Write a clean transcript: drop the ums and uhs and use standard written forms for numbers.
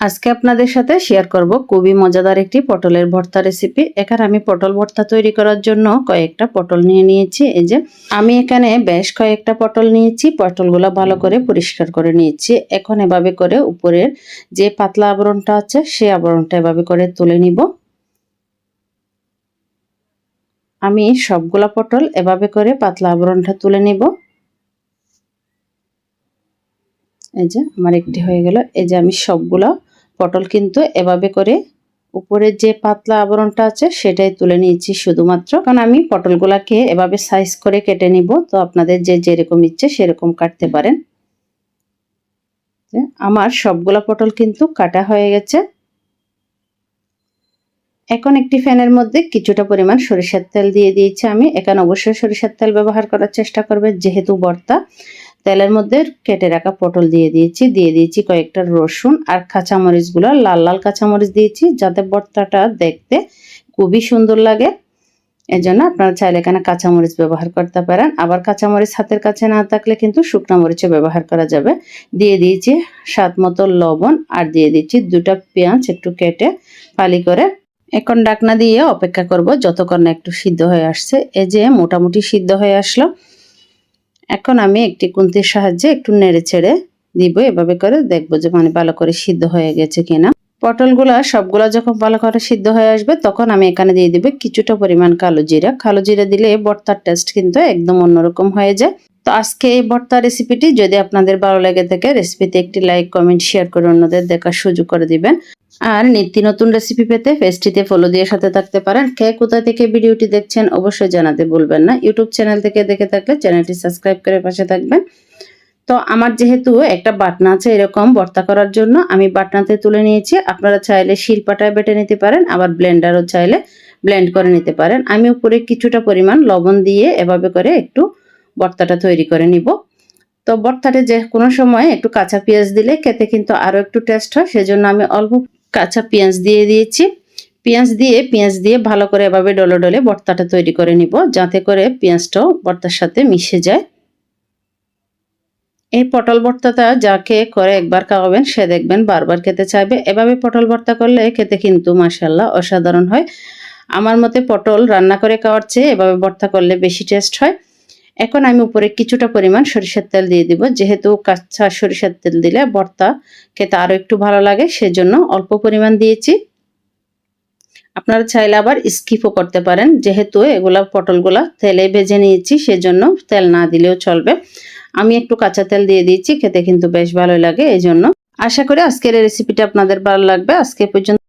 আজকে আপনাদের সাথে শেয়ার করব খুবই মজাদার একটি পটলের ভর্তা রেসিপি। এখানে আমি পটল ভর্তা তৈরি করার জন্য কয়েকটা পটল নিয়ে নিয়েছি। এই যে আমি এখানে বেশ কয়েকটা পটল নিয়েছি। পটলগুলো ভালো করে পরিষ্কার করে নিয়েছি। এখন এভাবে করে উপরের যে পাতলা আবরণটা আছে সেই আবরণটা এভাবে করে তুলে নিব। আমি সবগুলা পটল এভাবে করে পাতলা আবরণটা তুলে নিব। এই যে আমার একটি হয়ে গেল। এই যে আমি সবগুলো পটল কিন্তু এভাবে করে উপরের যে পাতলা আবরণটা আছে সেটাই তুলে নিয়েছি শুধুমাত্র। কারণ আমি পটলগুলাকে এভাবে সাইজ করে কেটে নিব, তো আপনাদের যে যেরকম ইচ্ছে সেরকম কাটতে পারেন। আমার সবগুলা পটল কিন্তু কাটা হয়ে গেছে। এখন একটি ফ্যানের মধ্যে কিছুটা পরিমাণ সরিষার তেল দিয়ে দিয়েছি আমি। এখানে অবশ্যই সরিষার তেল ব্যবহার করার চেষ্টা করবেন যেহেতু ভর্তা। তেলের মধ্যে কেটে রাখা পটল দিয়ে দিয়েছি কয়েকটা রসুন আর কাঁচামরিচগুলো লাল লাল কাঁচামরিচ দিয়েছি যাতে ভর্তাটা দেখতে খুবই সুন্দর লাগে। এজন্য আপনারা চাইলে এখানে কাঁচামরিচ ব্যবহার করতে পারেন, আবার কাঁচামরিচ হাতের কাছে না থাকলে কিন্তু শুকনো মরিচও ব্যবহার করা যাবে। দিয়ে দিয়েছি স্বাদ মতো লবণ আর দিয়ে দিচ্ছি দুটা পেঁয়াজ একটু কেটে ফালি করে। এখন ঢাকনা দিয়ে অপেক্ষা করব যতক্ষণ না একটু সিদ্ধ হয়ে আসছে। এই যে মোটামুটি সিদ্ধ হয়ে আসলো। এখন আমি একটি খুন্তির সাহায্যে একটু নেড়ে ছেড়ে দিব, এভাবে করে দেখবো যে মানে ভালো করে সিদ্ধ হয়ে গেছে কিনা। পটলগুলা সবগুলা যখন ভালো করে সিদ্ধ হয়ে আসবে তখন আমি এখানে দিয়ে দিব কিছুটা পরিমাণ কালো জিরা। কালো জিরা দিলে ভর্তার টেস্ট কিন্তু একদম অন্যরকম হয়ে যায়। তো আজকে এই ভর্তা রেসিপিটি যদি আপনাদের ভালো লেগে থাকে রেসিপিতে একটি লাইক কমেন্ট শেয়ার করে অন্যদের দেখার সুযোগ করে দিবেন। আর নিত্য নতুন রেসিপি পেতে পেজটিতে ফলো দিয়ে সাথে থাকতে পারেন। কে কোথা থেকে ভিডিওটি দেখছেন অবশ্যই জানাতে ভুলবেন না। ইউটিউব চ্যানেল থেকে দেখে থাকলে চ্যানেলটি সাবস্ক্রাইব করে পাশে থাকবেন। তো আমার যেহেতু একটা বাটনা আছে এরকম ভর্তা করার জন্য আমি বাটনাতে তুলে নিয়েছি। আপনারা চাইলে শিলপাটায় বেটে নিতে পারেন, আবার ব্লেন্ডারও চাইলে ব্লেন্ড করে নিতে পারেন। আমি উপরে কিছুটা পরিমাণ লবণ দিয়ে এভাবে করে একটু ভর্তাটা তৈরি করে নিব। তো ভর্তাটা যে কোনো সময় একটু কাঁচা পেঁয়াজ দিলে খেতে কিন্তু আরও একটু টেস্ট হয়, সেজন্য আমি অল্প কাঁচা পেঁয়াজ দিয়ে দিয়েছি। পেঁয়াজ দিয়ে ভালো করে এভাবে ডলে ডলে ভর্তাটা তৈরি করে নিব যাতে করে পেঁয়াজটাও ভর্তার সাথে মিশে যায়। এই পটল ভর্তাটা যাকে করে একবার খাওয়াবেন সে দেখবেন বারবার খেতে চাইবে। এভাবে পটল ভর্তা করলে খেতে কিন্তু মাশাআল্লাহ অসাধারণ হয়। আমার মতে পটল রান্না করে খাওয়ার চেয়ে এভাবে ভর্তা করলে বেশি টেস্ট হয়। এখন আমি উপরে কিছুটা পরিমাণ সরিষার তেল দিয়ে দিব, যেহেতু কাঁচা সরিষার তেল দিলে ভর্তা খেতে আরও একটু ভালো লাগে সেজন্য অল্প পরিমাণ দিয়েছি। আপনারা চাইলে আবার স্কিপও করতে পারেন, যেহেতু এগুলা পটলগুলা তেলে ভেজে নিয়েছি সেজন্য তেল না দিলেও চলবে। আমি একটু কাঁচা তেল দিয়ে দিয়েছি, খেতে কিন্তু বেশ ভালোই লাগে। এই জন্য আশা করি আজকের এই রেসিপিটা আপনাদের ভালো লাগবে। আজকে পর্যন্ত